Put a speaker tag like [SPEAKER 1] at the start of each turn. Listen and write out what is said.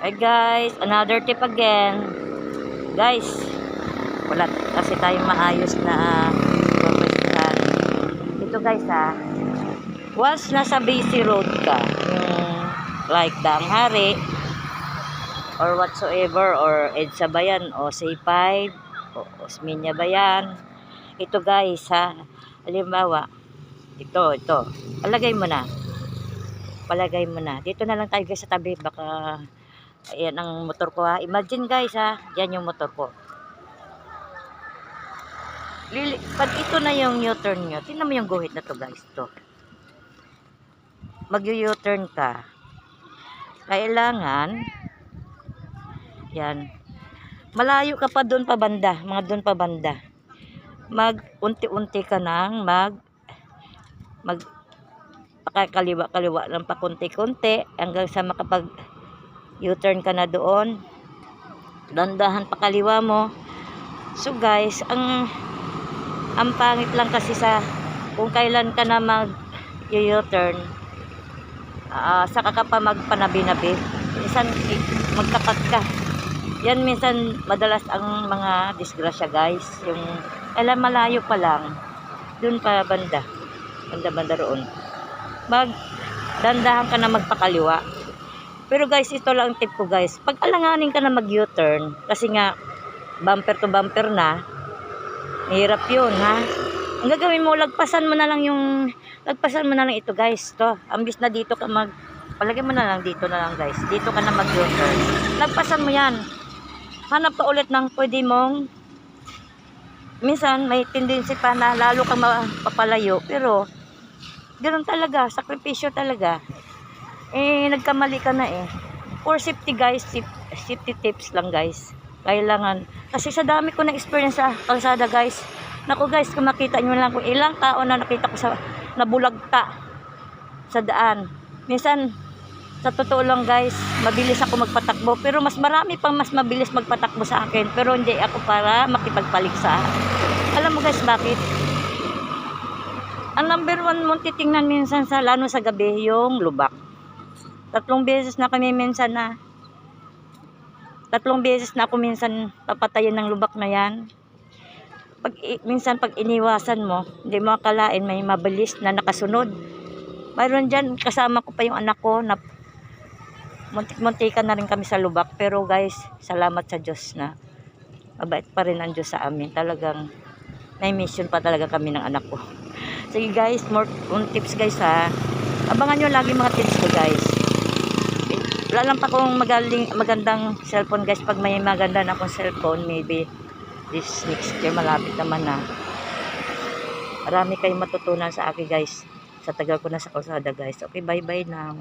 [SPEAKER 1] Hi guys, another tip again. Guys, wala kasi tayong maayos na pwestuhan. Ito guys once nasa busy road ka, yung like Daang Hari or whatsoever, or EDSA ba yan, o C5 o Osmeña ba yan, ito guys halimbawa, ito palagay mo na dito na lang tayo guys sa tabi, baka ayan ang motor ko imagine guys yan yung motor ko. Pag ito na yung U-turn nyo, tingnan mo yung guhit na to guys, to mag-U-turn ka, kailangan yan, malayo ka pa doon pa banda, mag unti-unti ka nang pakakaliwa lang pa konti-konti hanggang sa makapag U-turn ka na doon, dandahan pa kaliwa mo. So guys, ang pangit lang kasi kung kailan ka na mag U-turn, saka ka pa magpanabi-nabi, minsan magkakat ka. Yan minsan madalas ang mga disgrasya guys, yung kailan malayo pa lang dun pa banda roon, dandahan ka na magpakaliwa. Pero guys, ito lang ang tip ko guys, pag alanganin ka na mag U-turn, kasi nga bumper to bumper na, hirap yun ang gagawin mo, lagpasan mo na lang ito guys, to ambis na dito ka palagay mo na lang dito na lang guys, dito ka na mag U-turn, lagpasan mo yan, hanap ka ulit ng pwede mong, minsan may tendency pa na lalo kang mapapalayo, pero ganoon talaga, sakripisyo talaga. Nagkamali ka na for safety guys, safety tips lang guys, kailangan, kasi sa dami ko na experience sa kalsada guys, naku guys, kung makita nyo lang kung ilang tao na nakita ko nabulagta sa daan. Minsan sa totoo lang guys, mabilis ako magpatakbo, pero mas mabilis magpatakbo sa akin, pero hindi ako para makipagpaliksa. Alam mo guys bakit? Ang number one mong titingnan minsan lalo sa gabi, yung lubak. Tatlong beses na ako minsan papatayin ng lubak na yan. Minsan pag iniwasan mo, hindi mo akalain may mabilis na nakasunod. Mayroon dyan, kasama ko pa yung anak ko na muntik-muntikan na rin kami sa lubak. Pero guys, salamat sa Diyos na mabait pa rin ang Diyos sa amin. Talagang may mission pa talaga kami ng anak ko. Sige guys, more tips guys abangan nyo lagi mga tips ko guys. Wala lang pa kung magandang cellphone guys, pag may maganda na akong cellphone, maybe this next year, malapit naman na. Marami kayong matutunan sa akin guys, sa tagal ko na sa kalsada guys. Okay, bye bye now.